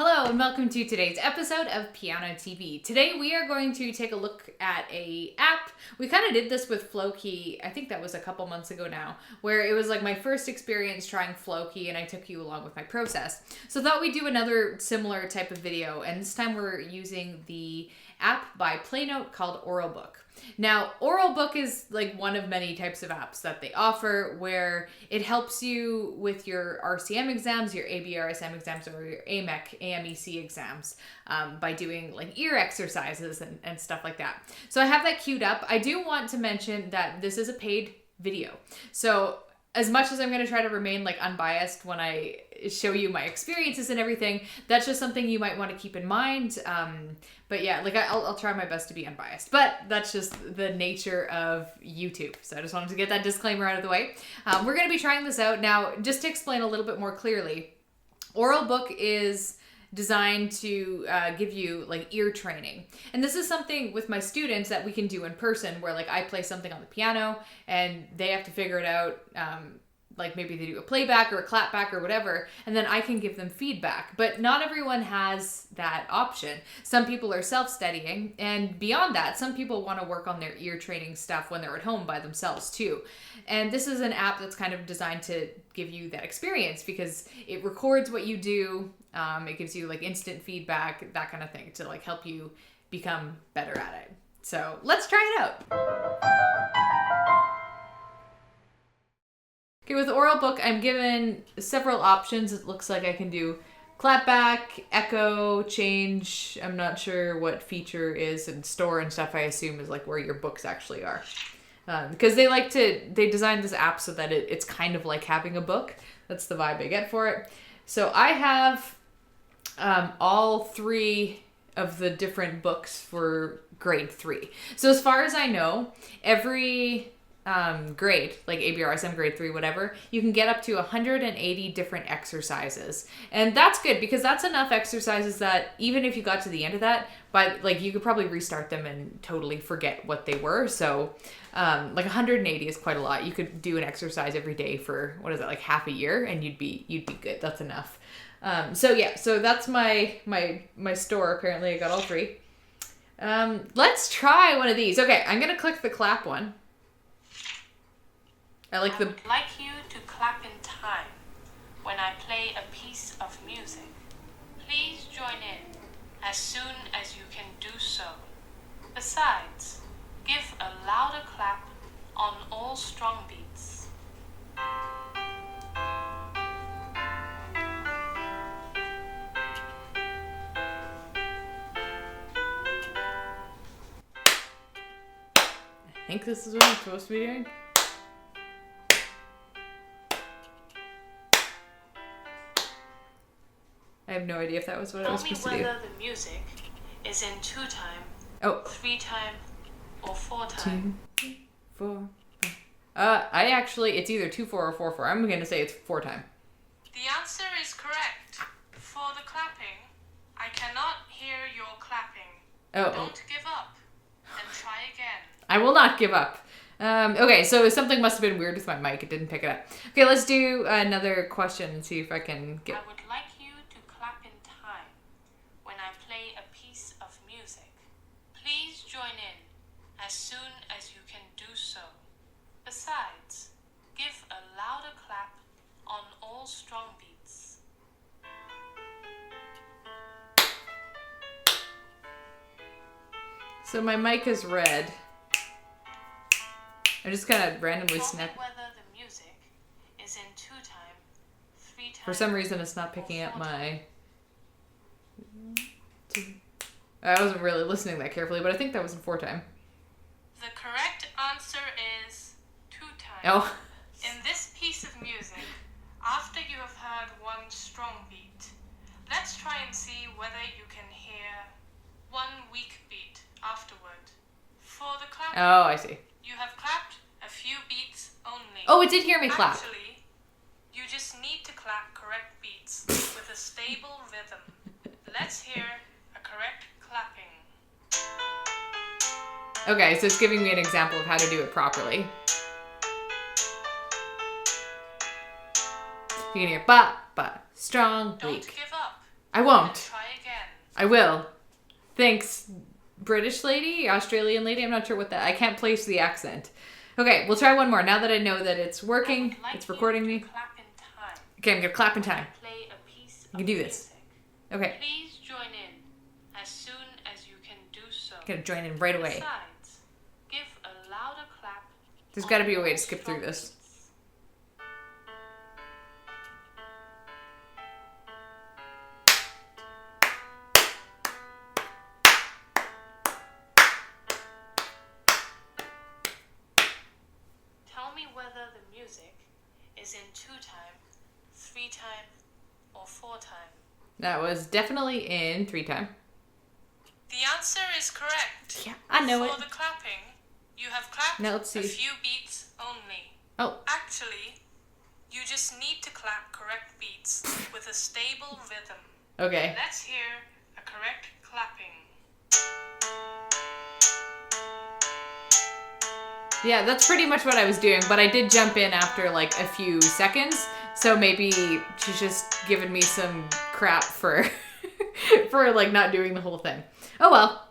Hello and welcome to today's episode of PianoTV. Today we are going to take a look at a app. We kind of did this with Flowkey, I think that was a couple months ago now, where it was like my first experience trying Flowkey and I took you along with my process. So I thought we'd do another similar type of video, and this time we're using the app by Playnote called Auralbook. Now, Auralbook is like one of many types of apps that they offer where it helps you with your RCM exams, your ABRSM exams, or your AMEC exams by doing like ear exercises and stuff like that. So I have that queued up. I do want to mention that this is a paid video. So as much as I'm going to try to remain like unbiased when I show you my experiences and everything, that's just something you might want to keep in mind. But yeah, like I'll try my best to be unbiased, but that's just the nature of YouTube. So I just wanted to get that disclaimer out of the way. We're going to be trying this out now. Just to explain a little bit more clearly, Auralbook is designed to give you like ear training. And this is something with my students that we can do in person where like I play something on the piano and they have to figure it out. Like maybe they do a playback or a clapback or whatever, and then I can give them feedback. But not everyone has that option. Some people are self-studying, and beyond that, some people want to work on their ear training stuff when they're at home by themselves too. And this is an app that's kind of designed to give you that experience because it records what you do. It gives you like instant feedback, that kind of thing, to like help you become better at it. So let's try it out. Okay, with Auralbook, I'm given several options. It looks like I can do clapback, echo, change. I'm not sure what feature is, and store and stuff I assume is like where your books actually are. Because they designed this app so that it's kind of like having a book. That's the vibe I get for it. So I have all three of the different books for grade 3. So as far as I know, every grade, like ABRSM grade 3, whatever, you can get up to 180 different exercises. And that's good because that's enough exercises that even if you got to the end of that, but like you could probably restart them and totally forget what they were. So like 180 is quite a lot. You could do an exercise every day for, what is it, like half a year, and you'd be good. That's enough. So yeah, so that's my store. Apparently I got all three. Let's try one of these. Okay, I'm gonna click the clap one. I would like you to clap in time when I play a piece of music. Please join in as soon as you can do so. Besides, give a louder clap on all strong beats. I think this is what I'm supposed to be doing. I have no idea if that was what I was supposed to do. Tell me whether the music is in 2 time, 3 time, or 4 time. 2, 4. It's either 2/4 or 4/4. I'm gonna say it's 4 time. The answer is correct. For the clapping, I cannot hear your clapping. Don't give up and try again. I will not give up. Okay, so something must have been weird with my mic. It didn't pick it up. Okay, let's do another question and see if I can get... I would like you to clap in time when I play a piece of music. Please join in as soon as you can do so. Besides, give a louder clap on all strong beats. So my mic is red. I just kind of randomly snap. Whether the music is in 2 time, 3 time. For some reason, it's not picking up my... I wasn't really listening that carefully, but I think that was in 4 time. The correct answer is 2 time. Oh. In this piece of music, after you have heard one strong beat, let's try and see whether you can hear one weak beat afterward. For the clapping, Oh, I see. you have clapped a few beats only. Oh, it did hear me clap. Actually, you just need to clap correct beats with a stable rhythm. Let's hear a correct clapping. Okay, so it's giving me an example of how to do it properly. You can hear ba, ba, strong, Don't weak. give up I won't. Try again. I will. Thanks, British lady, Australian lady. I'm not sure what that. I can't place the accent. Okay, we'll try one more. Now that I know that it's working, it's recording me. Clap in time. Okay, I'm gonna clap in time. Play a piece You can do this. Okay. Please join in as soon as you can do so. Gonna join in right away. Besides, give a louder clap. There's got to be a way to skip through this. Tell me whether the music is in 2-time, 3-time, or 4-time. That was definitely in 3-time. The answer is correct. Yeah, I know it. For the clapping, you have clapped Now let's see. a few beats only. Oh, Actually, you just need to clap correct beats with a stable rhythm. okay. Let's hear a correct clapping. Yeah, that's pretty much what I was doing, but I did jump in after like a few seconds, so maybe she's just giving me some crap for for like not doing the whole thing. Oh well.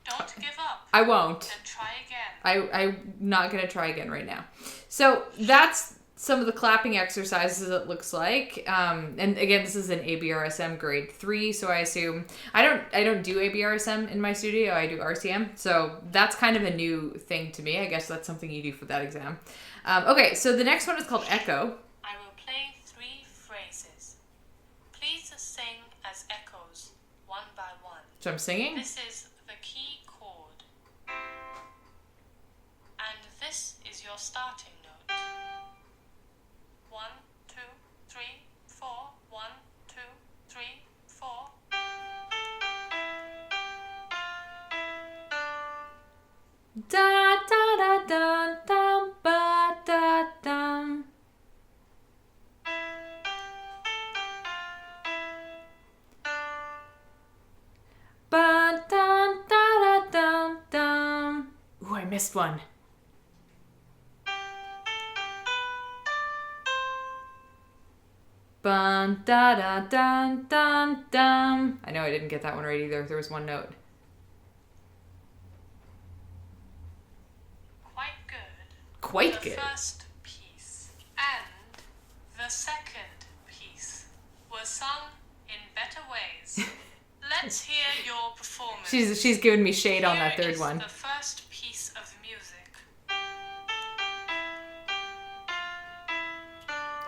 Don't give up. I won't. And try again. I'm not gonna try again right now. So that's some of the clapping exercises it looks like. And again, this is an ABRSM grade 3, so I assume I don't do ABRSM in my studio. I do RCM, so that's kind of a new thing to me. I guess that's something you do for that exam. Okay, so the next one is called Echo. I will play 3 phrases. Please sing as echoes, one by one. So I'm singing. This is the key chord. And this is your starting note. 1, 2, 3, 4. 1, 2, 3, 4. Da da da da da ba da dum. Ba da da da dum dum. Ooh, I missed one. Bum da da dum dum dum. I know I didn't get that one right either. There was one note. Quite good. Quite The good. first piece and the second piece were sung in better ways. Let's hear your performance. She's giving me shade on that Here third is one. the first piece of music.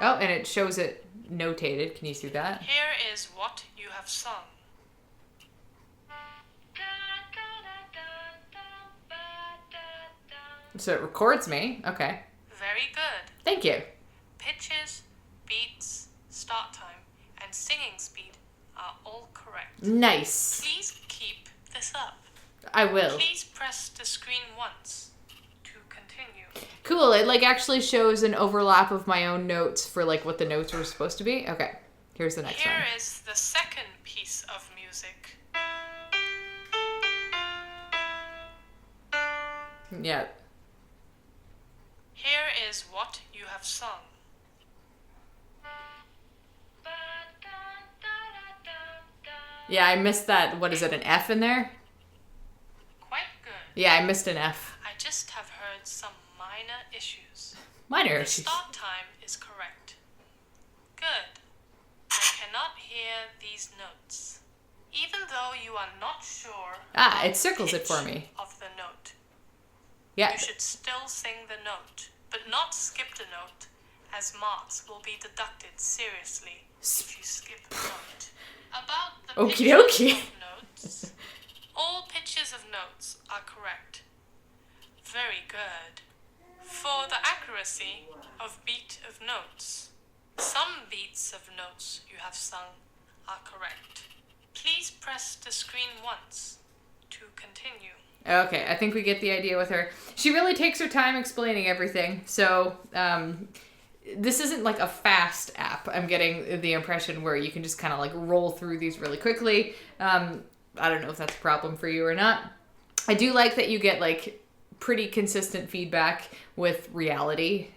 Oh, and it shows it notated. Can you see that? Here is what you have sung. So it records me. Okay. Very good. Thank you. Pitches, beats, start time, and singing speed are all correct. Nice. Please keep this up. I will. Please press the screen once to continue. Cool. It like actually shows an overlap of my own notes for like what the notes were supposed to be. Okay. Here's the next Here one. is the second piece of music. Yeah. Here is what you have sung. Yeah, I missed that. What is it? An F in there? Quite good. Yeah, I missed an F. I just have heard some minor issues. Minor The issues. start time is correct. Good. I cannot hear these notes. Even though you are not sure Ah, of it circles the it for pitch me. of the note, Yeah. you should still sing the note, but not skip the note, as marks will be deducted seriously if you skip the note. About the Okie pitches dokie. of notes, all pitches of notes are correct. Very good. For the accuracy of beat of notes, some beats of notes you have sung are correct. Please press the screen once to continue. Okay, I think we get the idea with her. She really takes her time explaining everything. So, this isn't like a fast app. I'm getting the impression where you can just kind of like roll through these really quickly. I don't know if that's a problem for you or not. I do like that you get like pretty consistent feedback with reality.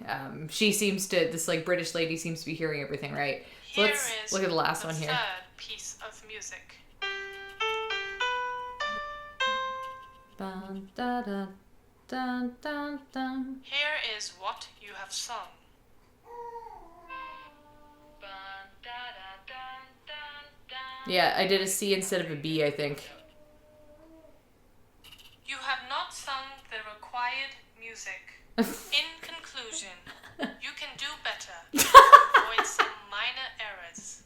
She seems to, this like British lady seems to be hearing everything right. So Here let's is look at the last the one here. third piece of music. music. Dun, da, da, dun, dun, dun. Here is what you have sung. Yeah, I did a C instead of a B, I think. You have not sung the required music. In conclusion, you can do better to avoid some minor errors.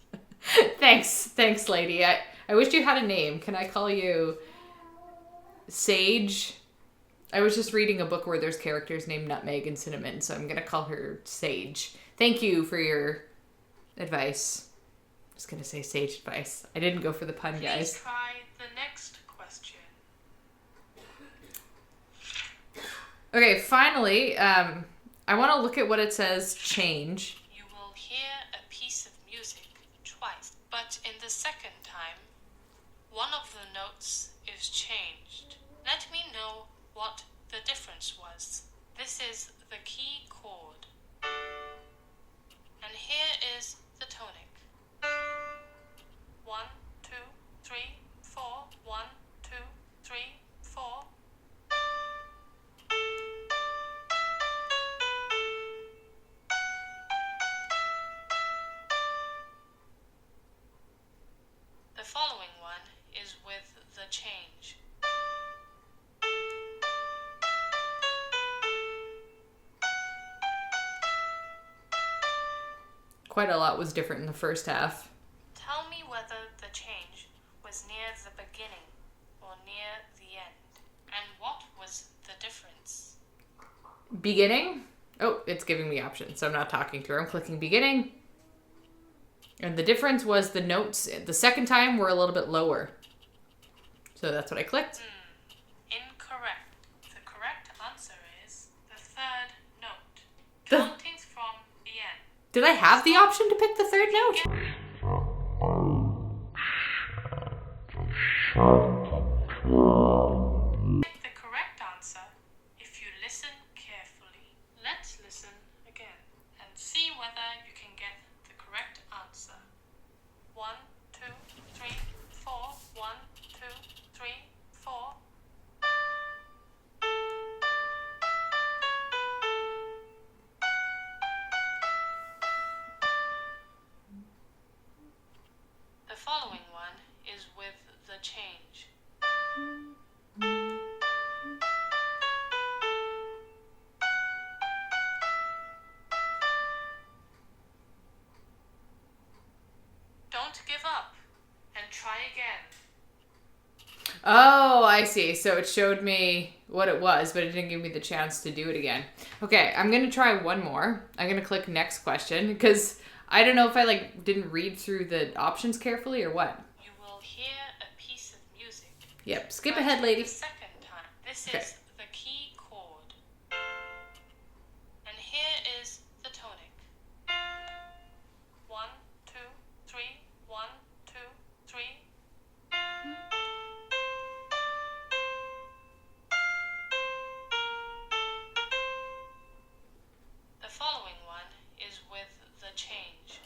Thanks, lady. I wish you had a name. Can I call you Sage? I was just reading a book where there's characters named Nutmeg and Cinnamon, so I'm gonna call her Sage. Thank you for your advice. I was gonna say sage advice. I didn't go for the pun, guys. Please try the next question. Okay, finally, I want to look at what it says change. You will hear a piece of music twice, but in the second time, one of the notes is changed. Let me know what the difference was. This is the key chord. And here is the tonic. 1, 2, 3, 4. 1, 2, 3, 4. The following one is with the change. Quite a lot was different in the first half. Tell me whether the change was near the beginning or near the end, and what was the difference? Beginning? Oh, it's giving me options, so I'm not talking to her. I'm clicking beginning. And the difference was the notes the second time were a little bit lower. So that's what I clicked. Incorrect. The correct answer is the third note. The- Counting from the end. Did I have the option to pick the third note? The correct answer if you listen carefully. Let's listen again and see whether you can get the correct answer. 1, 2, 3, 4. 1, 2, 3, 4. The following one is with the change. Don't give up and try again. Oh, I see. So it showed me what it was, but it didn't give me the chance to do it again. Okay, I'm going to try one more. I'm going to click next question because I don't know if I didn't read through the options carefully or what. You will hear a piece of music. Yep, skip but ahead, lady. The second time. This Okay. is the key chord. And here is the tonic. 1, 2, 3. 1, 2, 3. The following one is with the change.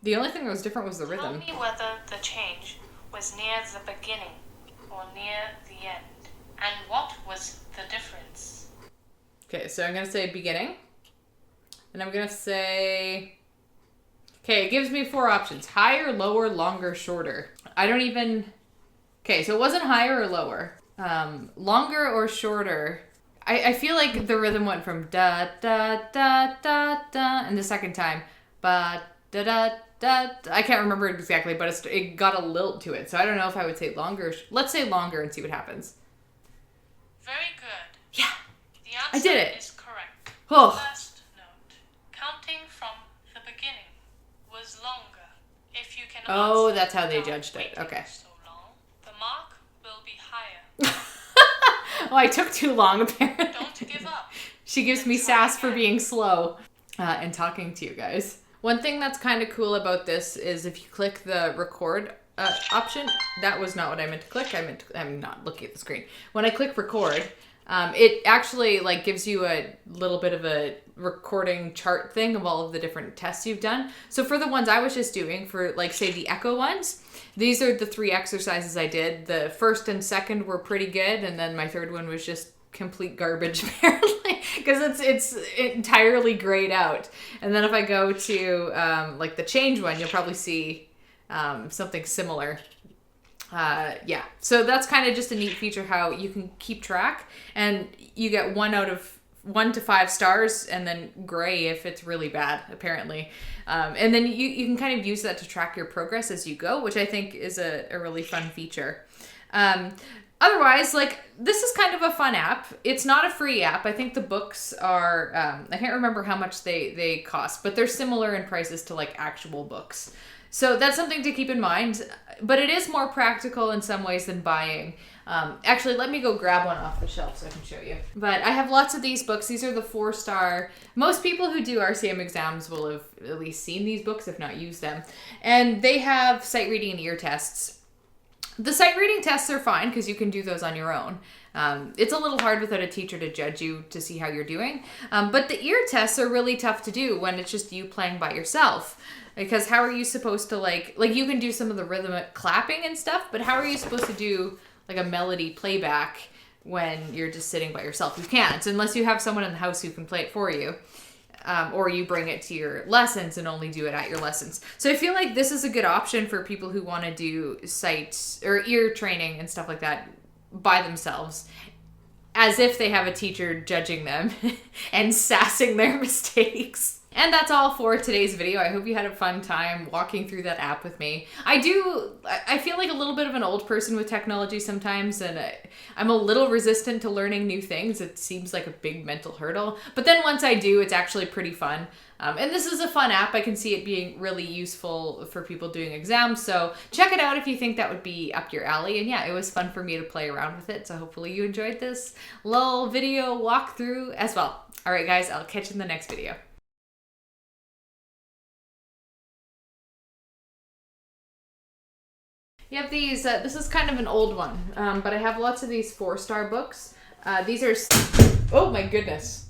The only thing that was different was the Tell rhythm. me whether the change was near the beginning or near the end, and what was the difference? Okay, so I'm going to say beginning. And I'm going to say... Okay, it gives me 4 options. Higher, lower, longer, shorter. I don't even... Okay, so it wasn't higher or lower. Longer or shorter. I feel like the rhythm went from da da da da da, and the second time ba da da da. I can't remember it exactly, but it got a lilt to it. So I don't know if I would say longer. Let's say longer and see what happens. Very good. Yeah, The answer I did it. is correct. Oh. First note, counting from the beginning was longer. If you can Oh, answer that's how they without judged it. waiting Okay. so long, the mark will be higher. Oh, I took too long apparently. Don't give up. She gives me sass for being slow and talking to you guys. One thing that's kind of cool about this is if you click the record option, that was not what I meant to click. I'm not looking at the screen. When I click record, it actually gives you a little bit of a recording chart thing of all of the different tests you've done. So for the ones I was just doing, for like say the echo ones, these are the 3 exercises I did. The first and second were pretty good, and then my third one was just complete garbage apparently, because it's entirely grayed out. And then if I go to like the change one, you'll probably see something similar. Yeah, so that's kind of just a neat feature how you can keep track, and you get 1 to 5 stars, and then gray if it's really bad, apparently. And then you can kind of use that to track your progress as you go, which I think is a really fun feature. Otherwise, like, this is kind of a fun app. It's not a free app. I think the books are, I can't remember how much they cost, but they're similar in prices to like actual books. So that's something to keep in mind, but it is more practical in some ways than buying. Actually, let me go grab one off the shelf so I can show you. But I have lots of these books. These are the 4-star. Most people who do RCM exams will have at least seen these books, if not used them. And they have sight reading and ear tests. The sight reading tests are fine because you can do those on your own. It's a little hard without a teacher to judge you to see how you're doing. But the ear tests are really tough to do when it's just you playing by yourself. Because how are you supposed to like you can do some of the rhythmic clapping and stuff, but how are you supposed to do like a melody playback when you're just sitting by yourself? You can't, unless you have someone in the house who can play it for you. Or you bring it to your lessons and only do it at your lessons. So I feel like this is a good option for people who want to do sight or ear training and stuff like that by themselves, as if they have a teacher judging them and sassing their mistakes. And that's all for today's video. I hope you had a fun time walking through that app with me. I feel like a little bit of an old person with technology sometimes, and I'm a little resistant to learning new things. It seems like a big mental hurdle. But then once I do, it's actually pretty fun. And this is a fun app. I can see it being really useful for people doing exams. So check it out if you think that would be up your alley. And yeah, it was fun for me to play around with it. So hopefully you enjoyed this little video walkthrough as well. All right, guys, I'll catch you in the next video. You have these, this is kind of an old one, but I have lots of these 4-star books. These are, oh my goodness.